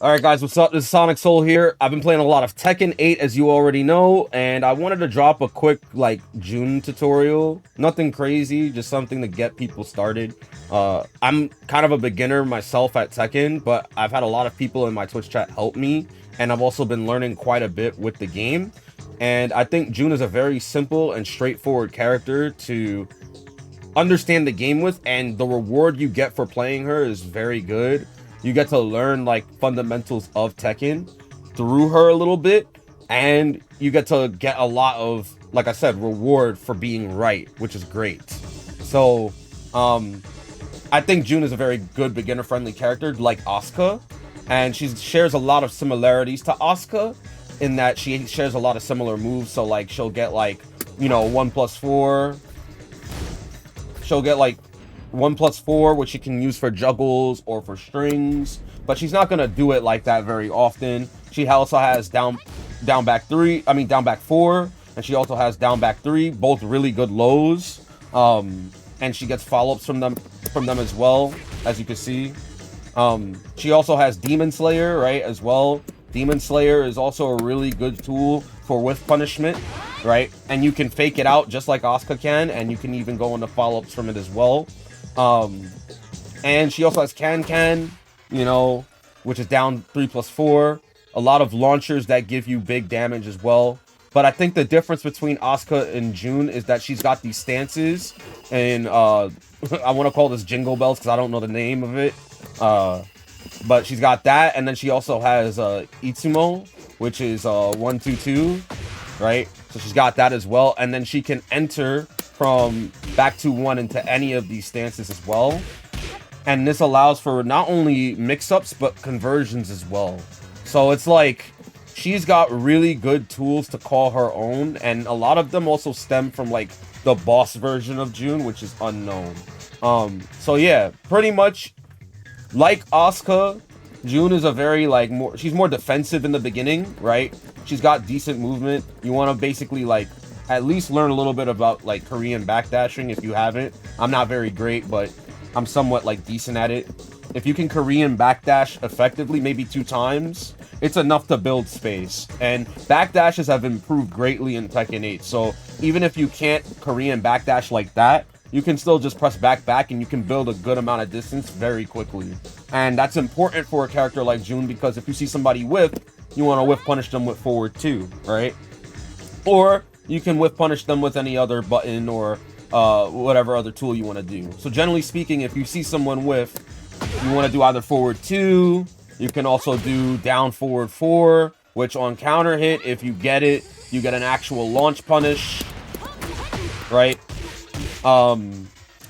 Alright guys, what's up? This is SonicSol here. I've been playing a lot of Tekken 8 as you already know, and I wanted to drop a quick Jun tutorial. Nothing crazy, just something to get people started. I'm kind of a beginner myself at Tekken, but I've had a lot of people in my Twitch chat help me, and I've also been learning quite a bit with the game. And I think Jun is a very simple and straightforward character to understand the game with, and the reward you get for playing her is very good. You get to learn fundamentals of Tekken through her a little bit, and you get to get a lot of, like I said, reward for being right, which is great. So I think Jun is a very good beginner friendly character like Asuka, and she shares a lot of similarities to Asuka in that she shares a lot of similar moves. So she'll get 1+4. She'll get 1+4, which she can use for juggles or for strings, but she's not gonna do it like that very often. She also has down back 4, and she also has down back 3, both really good lows. And she gets follow-ups from them as well, as you can see. She also has Demon Slayer, right, as well. Demon Slayer is also a really good tool for whiff punishment, right? And you can fake it out just like Asuka can, and you can even go into follow-ups from it as well. And she also has Can, which is down 3+4. A lot of launchers that give you big damage as well. But I think the difference between Asuka and Jun is that she's got these stances, and I want to call this Jingle Bells because I don't know the name of it. But she's got that, and then she also has Itsumo, which is 1-2-2, right? So she's got that as well, and then she can enter from back to 1 into any of these stances as well. And this allows for not only mix-ups, but conversions as well. So it's she's got really good tools to call her own, and a lot of them also stem from the boss version of Jun, which is unknown. So yeah, pretty much like Asuka, Jun is a very she's more defensive in the beginning, right? She's got decent movement. You want to basically at least learn a little bit about Korean backdashing if you haven't. I'm not very great, but I'm somewhat decent at it. If you can Korean backdash effectively, maybe 2 times, it's enough to build space. And backdashes have improved greatly in Tekken 8. So even if you can't Korean backdash like that, you can still just press back and you can build a good amount of distance very quickly. And that's important for a character like Jun, because if you see somebody whiff, you want to whiff punish them with forward 2, right? Or you can whiff punish them with any other button or whatever other tool you want to do. So generally speaking, if you see someone whiff, you want to do either forward 2, you can also do down forward 4, which on counter hit, if you get it, you get an actual launch punish, right?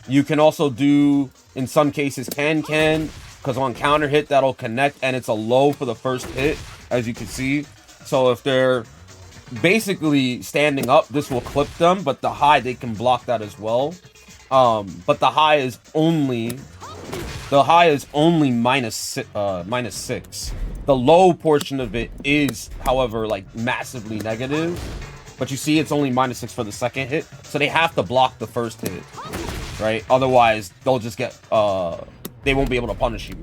You can also do, in some cases, can, because on counter hit, that'll connect, and it's a low for the first hit, as you can see. So if they're basically standing up, this will clip them, but the high, they can block that as well. But the high is only -6. The low portion of it is, however, massively negative. But you see, it's only -6 for the second hit, so they have to block the first hit, right? Otherwise, they'll just get, they won't be able to punish you.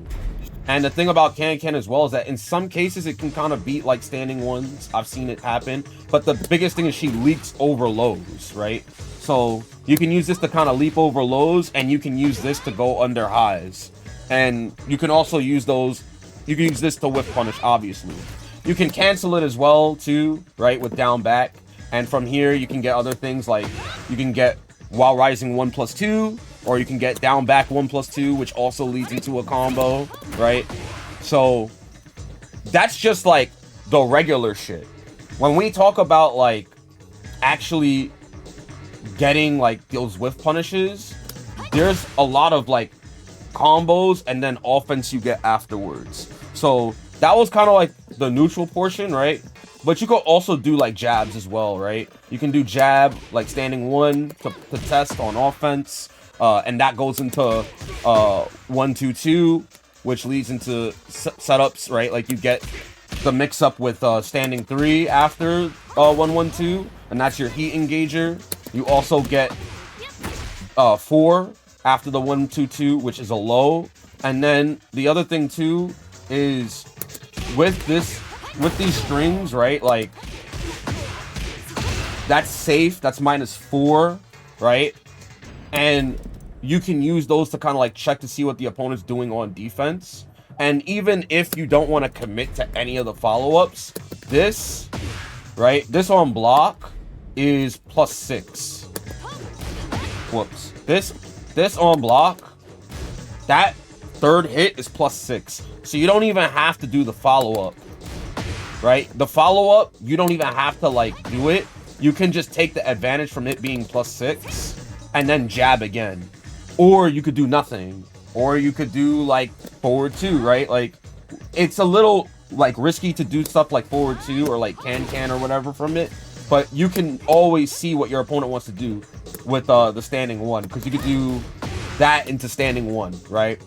And the thing about can as well is that in some cases, it can kind of beat standing ones. I've seen it happen. But the biggest thing is she leaks over lows, right? So you can use this to kind of leap over lows, and you can use this to go under highs. And you can also use you can use this to whiff punish, obviously. You can cancel it as well, too, right, with down back. And from here, you can get other things you can get while rising 1+2, or you can get down back 1+2, which also leads into a combo, right? So that's just the regular shit. When we talk about actually getting those whiff punishes, there's a lot of combos and then offense you get afterwards. So that was kind of the neutral portion, right? But you could also do jabs as well, right? You can do jab, standing 1 to test on offense, and that goes into 1-2-2, which leads into setups, right? You get the mix up with standing 3 after 1-1-2, and that's your heat engager. You also get 4 after the 1-2-2, which is a low. And then the other thing too is with these strings, right? Like, that's safe. That's -4, right? And you can use those to kind of like check to see what the opponent's doing on defense. And even if you don't want to commit to any of the follow-ups, this, right? This on block is +6. Whoops. This on block, that third hit is +6. So you don't even have to do the follow-up, right? The follow-up, you don't even have to like do it. You can just take the advantage from it being +6 and then jab again. Or you could do nothing. Or you could do like forward 2, right? Like, it's a little like risky to do stuff like forward 2 or like can or whatever from it. But you can always see what your opponent wants to do with the standing 1, because you could do that into standing 1, right?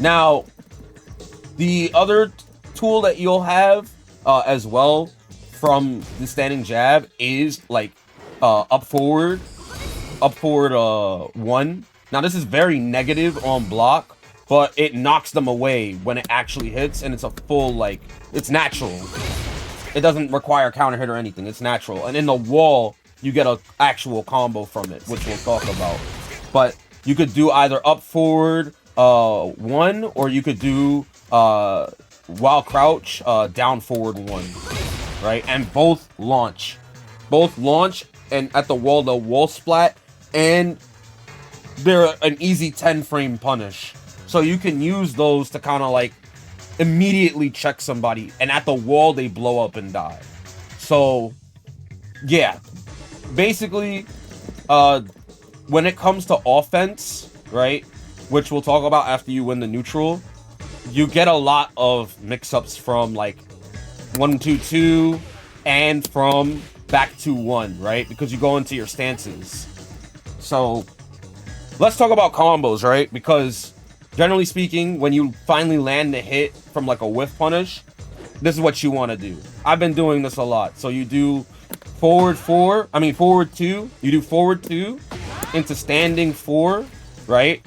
Now, the other tool that you'll have as well from the standing jab is like up forward 1. Now this is very negative on block, but it knocks them away when it actually hits, and it's a full, like, it's natural. It doesn't require counter hit or anything. It's natural. And in the wall, you get an actual combo from it, which we'll talk about. But you could do either up forward 1, or you could do while crouch down forward 1, right? And both launch. And at the wall splat, and they're an easy 10-frame punish. So you can use those to kind of like immediately check somebody, and at the wall they blow up and die. So yeah, basically when it comes to offense, right, which we'll talk about after you win the neutral, you get a lot of mix-ups from like 1-2-2 and from back to 1, right? Because you go into your stances. So let's talk about combos, right? Because generally speaking, when you finally land the hit from like a whiff punish, this is what you want to do. I've been doing this a lot. So you do forward 2, you do forward 2 into standing 4, right?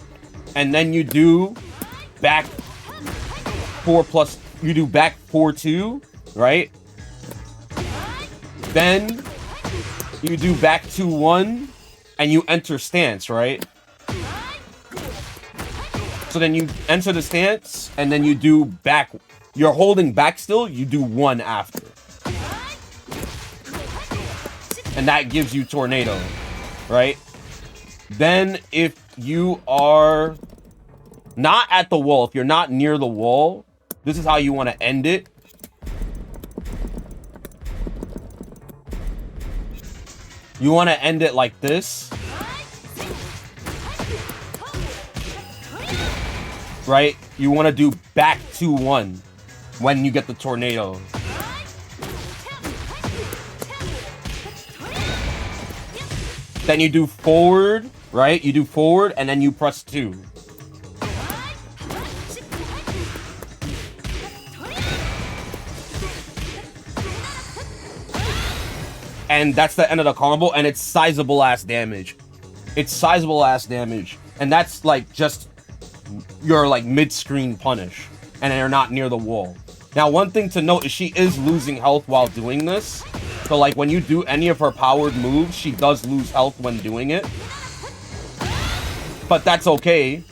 And then you do back 4 plus, you do back 4-2, right? Then you do back 2-1 and you enter stance, right? So then you enter the stance and then you do back, you're holding back still, you do 1 after. And that gives you tornado, right? Then if you are not at the wall, if you're not near the wall, this is how you want to end it. You want to end it like this, right? You want to do back 2-1 when you get the tornado. Then you do forward, right? You do forward and then you press 2. And that's the end of the combo, and it's sizable ass damage. It's sizable ass damage. And that's like just your like mid-screen punish. And you're not near the wall. Now, one thing to note is she is losing health while doing this. So like when you do any of her powered moves, she does lose health when doing it. But that's okay,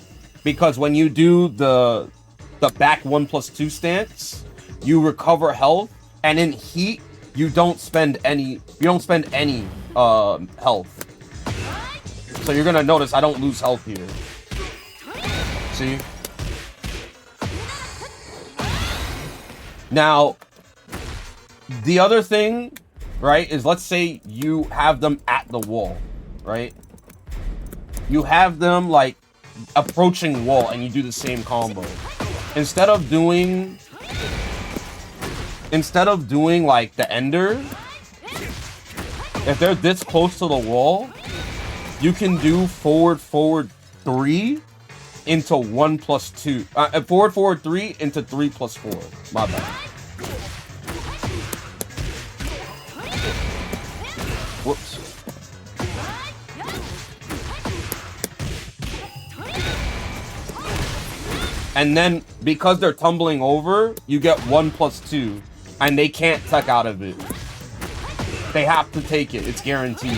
because when you do the back 1+2 stance, you recover health, and in heat, you don't spend any health. So you're gonna notice I don't lose health here. See? Now, the other thing, right, is let's say you have them at the wall, right? You have them like approaching wall and you do the same combo. Instead of doing like the ender, if they're this close to the wall, you can do forward 3 into 1+2. Forward 3 into 3+4. My bad. Whoops. And then because they're tumbling over, you get 1+2, and they can't tech out of it. They have to take it. It's guaranteed.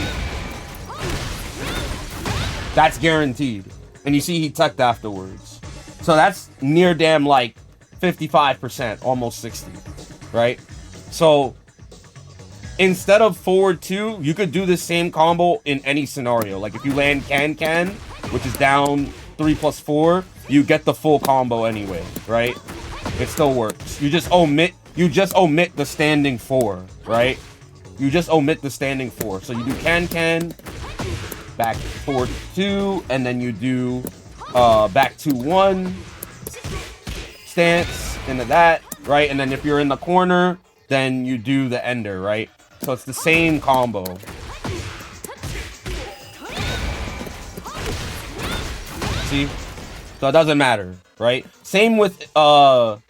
That's guaranteed. And you see he teched afterwards. So that's near damn like 55%, almost 60, right? So instead of forward 2, you could do the same combo in any scenario. Like if you land can, which is down 3+4, you get the full combo anyway, right? It still works. You just omit the standing 4, right? You just omit the standing 4. So you do can, back forward 2, and then you do back 2-1 stance into that, right? And then if you're in the corner, then you do the ender, right? So it's the same combo. See? So it doesn't matter, right? Same with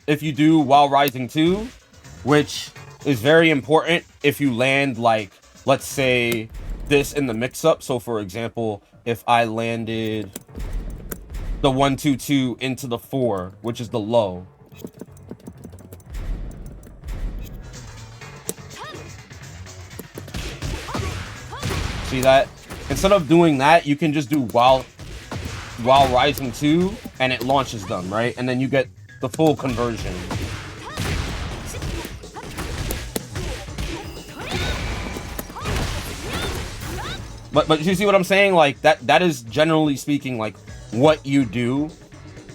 if you do while rising 2, which is very important if you land, like, let's say this in the mix-up. So for example, if I landed the 1-2-2 into the 4, which is the low. See that? Instead of doing that, you can just do while rising 2, and it launches them, right? And then you get the full conversion. But you see what I'm saying? Like that is generally speaking like what you do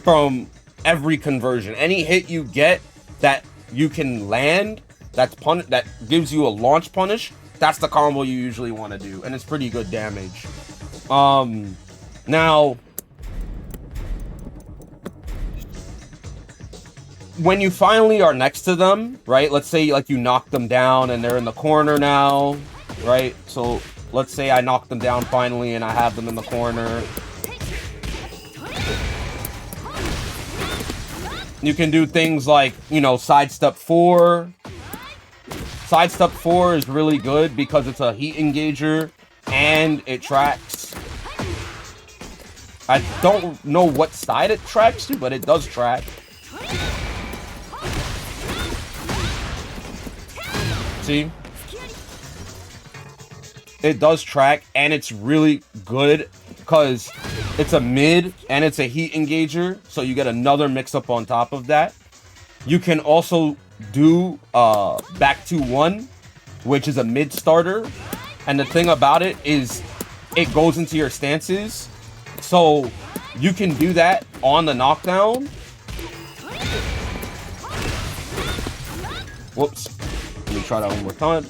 from every conversion. Any hit you get that you can land, that gives you a launch punish, that's the combo you usually want to do, and it's pretty good damage. Now when you finally are next to them, right? Let's say like you knock them down and they're in the corner now, right? So let's say I knock them down finally and I have them in the corner. You can do things like, you know, sidestep 4. Sidestep 4 is really good because it's a heat engager and it tracks. I don't know what side it tracks to, but it does track. See? It does track, and it's really good because it's a mid and it's a heat engager, so you get another mix-up on top of that. You can also do back 2-1, which is a mid starter, and the thing about it is it goes into your stances, so you can do that on the knockdown. Whoops. Let me try that one more time.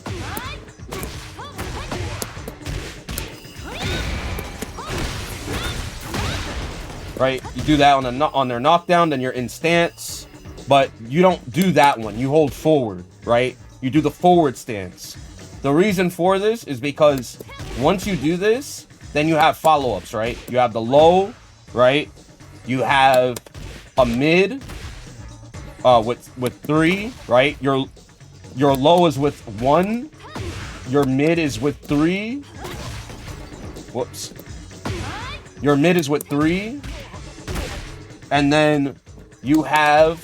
Right, you do that on their knockdown, then you're in stance, but you don't do that one. You hold forward, right? You do the forward stance. The reason for this is because once you do this, then you have follow-ups, right? You have the low, right? You have a mid with 3, right? Your low is with 1. Your mid is with 3. Whoops. Your mid is with 3. And then you have,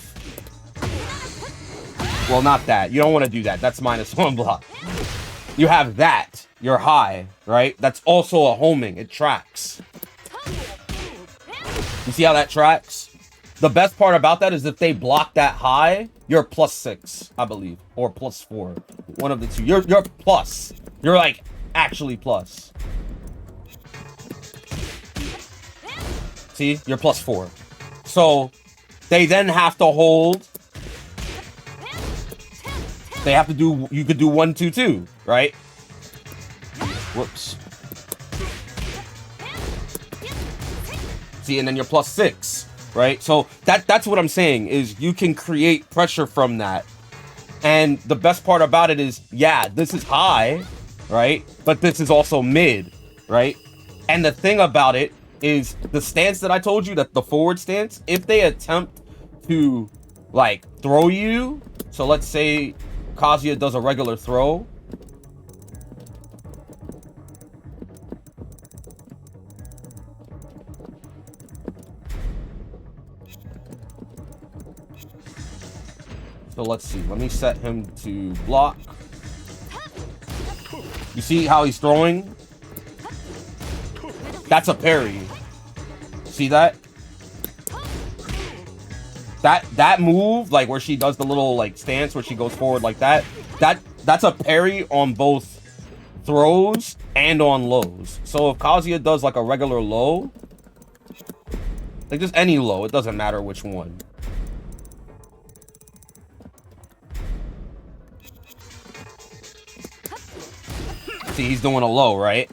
well, not that. You don't want to do that. That's -1 block. You have that. Your high, right? That's also a homing. It tracks. You see how that tracks? The best part about that is if they block that high, you're +6, I believe, or +4. One of the two. You're plus. You're like actually plus. See? You're +4. So they then have to hold. They have to do, you could do 1-2-2, right? Whoops. See, and then you're +6, right? So that's what I'm saying, is you can create pressure from that. And the best part about it is, yeah, this is high, right? But this is also mid, right? And the thing about it is the stance that I told you, that the forward stance, if they attempt to like throw you, so let's say Kazuya does a regular throw, So let's see. Let me set him to block. You see how he's throwing? That's a parry. See that? That move, like where she does the little like stance where she goes forward like that, that's a parry on both throws and on lows. So if Kazuya does like a regular low, like just any low, it doesn't matter which one. See, he's doing a low, right?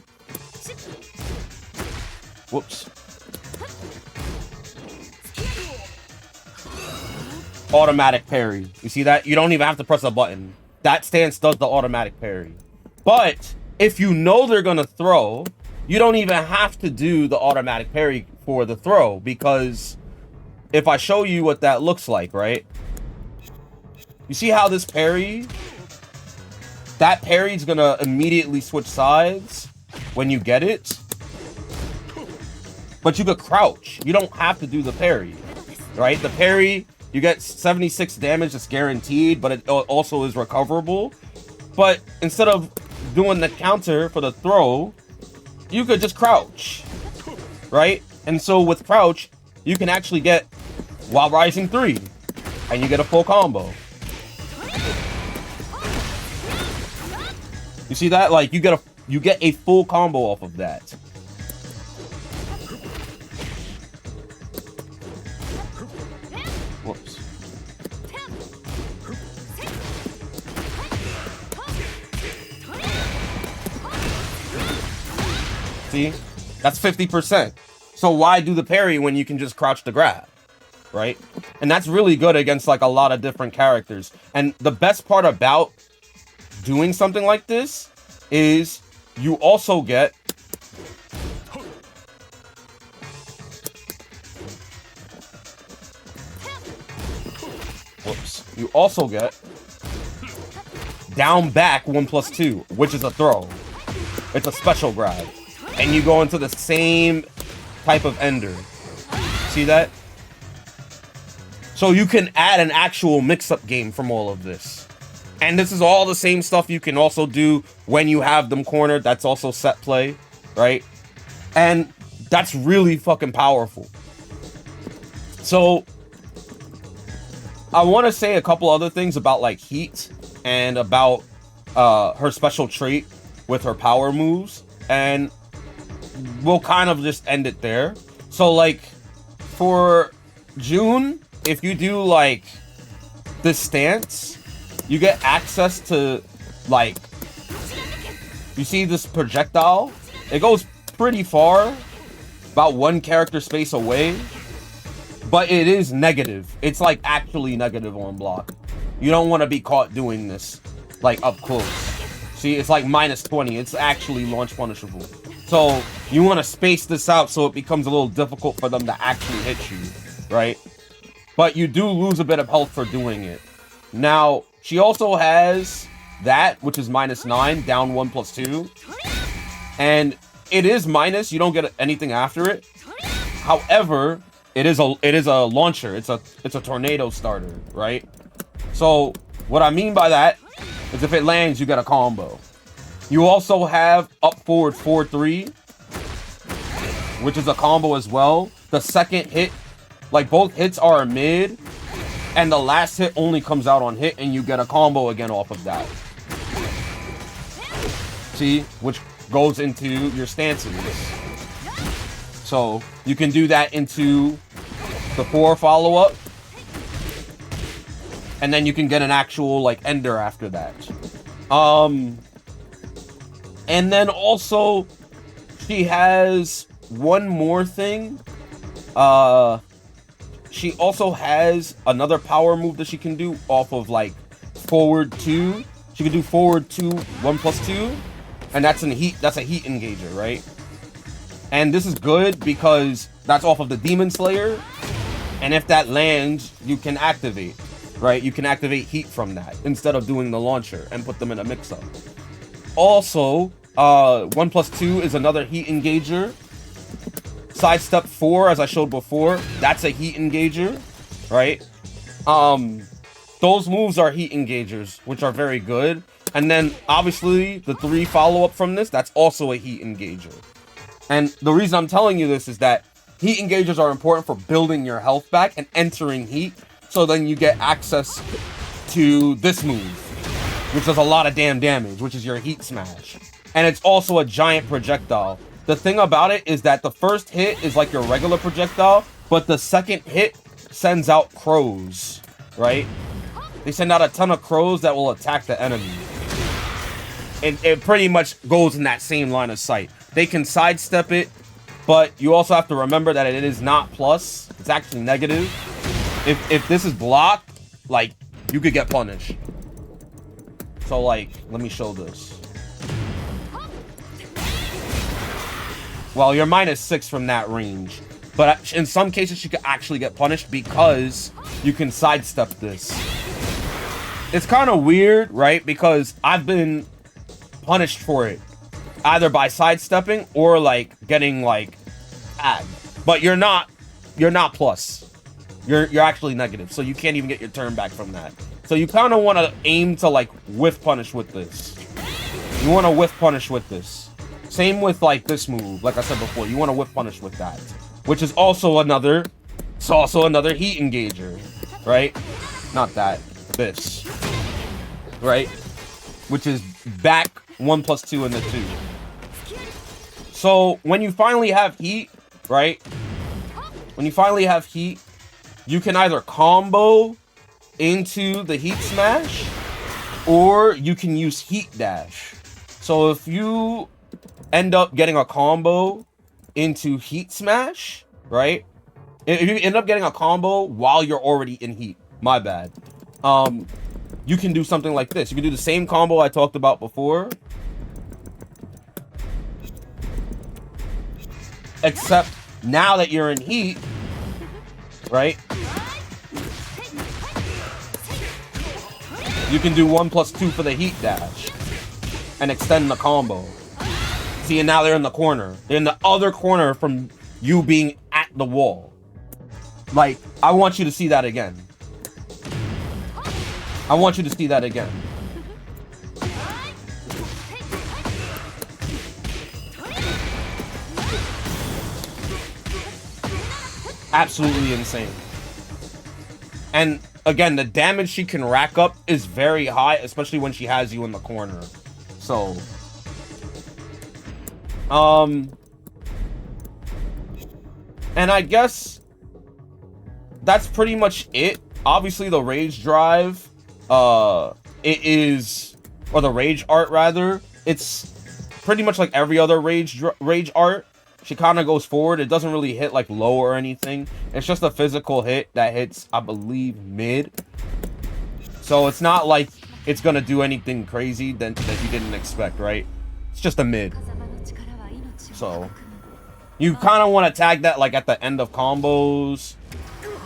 Whoops. Automatic parry. You see that? You don't even have to press a button. That stance does the automatic parry. But if you know they're gonna throw, you don't even have to do the automatic parry for the throw, because if I show you what that looks like, right? You see how this parry, that parry's gonna immediately switch sides when you get it. But you could crouch. You don't have to do the parry, right? The parry, you get 76 damage, it's guaranteed, but it also is recoverable. But instead of doing the counter for the throw, you could just crouch, right? And so with crouch, you can actually get Wild Rising 3, and you get a full combo. You see that? Like you get a full combo off of that. Whoops. See? That's 50%. So why do the parry when you can just crouch the grab? Right? And that's really good against like a lot of different characters. And the best part about doing something like this is you also get you also get down back 1+2, which is a throw. It's a special grab. And you go into the same type of ender. See that? So you can add an actual mix-up game from all of this. And this is all the same stuff you can also do when you have them cornered. That's also set play, right? And that's really fucking powerful. So I want to say a couple other things about like heat and about her special trait with her power moves, and we'll kind of just end it there. So like for Jun, if you do like this stance, you get access to like, you see this projectile? It goes pretty far, about one character space away. But it is negative. It's like actually negative on block. You don't want to be caught doing this like up close. See, it's like -20. It's actually launch punishable. So you want to space this out so it becomes a little difficult for them to actually hit you, right? But you do lose a bit of health for doing it. Now, she also has that, which is -9, down 1+2. And it is minus, you don't get anything after it. However, it is a launcher. It's a tornado starter, right? So what I mean by that is if it lands, you get a combo. You also have up forward 4-3, which is a combo as well. The second hit, like both hits are a mid, and the last hit only comes out on hit, and you get a combo again off of that. See, which goes into your stances. So you can do that into the 4 follow-up, and then you can get an actual like ender after that. And then also she has one more thing. She also has another power move that she can do off of like forward 2. She can do forward 2, 1+2, and that's a heat engager, right? And this is good because that's off of the Demon Slayer. And if that lands, you can activate, right? You can activate heat from that instead of doing the launcher and put them in a mix-up. Also, 1+2 is another heat engager. Sidestep 4, as I showed before, that's a heat engager, right? those moves are heat engagers, which are very good. And then, obviously, the 3 follow-up from this, that's also a heat engager. And the reason I'm telling you this is that heat engagers are important for building your health back and entering heat. So then you get access to this move, which does a lot of damn damage, which is your heat smash. And it's also a giant projectile. The thing about it is that the first hit is like your regular projectile, but the second hit sends out crows, right? They send out a ton of crows that will attack the enemy. It pretty much goes in that same line of sight. They can sidestep it, but you also have to remember that it is not plus. It's actually negative. If this is blocked, like, you could get punished. So, like, let me show this. Well, you're -6 from that range. But in some cases, you could actually get punished because you can sidestep this. It's kind of weird, right? Because I've been punished for it. Either by sidestepping or, like, getting, like, tagged. But you're not plus. You're actually negative. So you can't even get your turn back from that. So you kind of want to aim to, like, whiff punish with this. You want to whiff punish with this. Same with, like, this move. Like I said before, you want to whiff punish with that. Which is also another... It's also another heat engager. Right? Not that. This. Right? Which is back 1+2 in the 2. So, when you finally have heat, right? When you finally have heat, you can either combo into the heat smash, or you can use heat dash. So if you end up getting a combo into heat smash, right? If you end up getting a combo while you're already in heat, my bad. You can do something like this. You can do the same combo I talked about before, except now that you're in heat, right? You can do 1+2 for the heat dash and extend the combo. See, and now they're in the corner. They're in the other corner from you being at the wall. Like, I want you to see that again. I want you to see that again. Absolutely insane. And again, the damage she can rack up is very high, especially when she has you in the corner. So, and I guess that's pretty much it. Obviously, the rage drive, it is, or the rage art rather, it's pretty much like every other rage art. She kind of goes forward. It doesn't really hit like low or anything. It's just a physical hit that hits, I believe, mid. So it's not like it's gonna do anything crazy that you didn't expect, right? It's just a mid. So you kind of want to tag that like at the end of combos,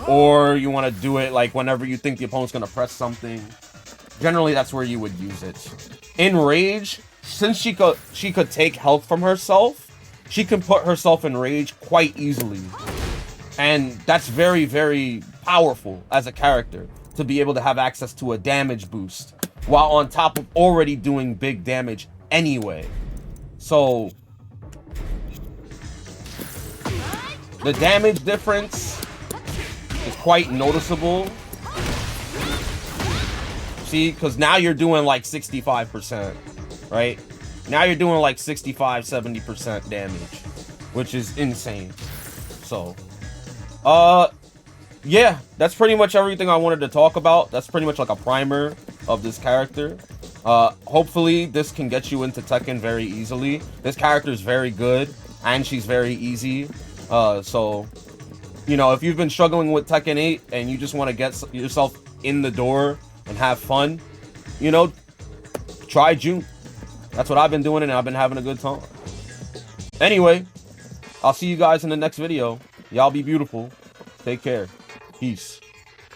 or you want to do it like whenever you think the opponent's gonna press something. Generally, that's where you would use it. In rage, since she could take health from herself, she can put herself in rage quite easily. And that's very, very powerful as a character, to be able to have access to a damage boost while on top of already doing big damage anyway. So the damage difference is quite noticeable. See, because now you're doing like 65%, right? Now you're doing like 65-70% damage, which is insane. So, yeah, that's pretty much everything I wanted to talk about. That's pretty much like a primer of this character. Hopefully this can get you into Tekken very easily. This character is very good, and she's very easy. So, you know, if you've been struggling with Tekken 8 and you just want to get yourself in the door and have fun, you know, try Jun. That's what I've been doing, and I've been having a good time. Anyway, I'll see you guys in the next video. Y'all be beautiful. Take care. Peace.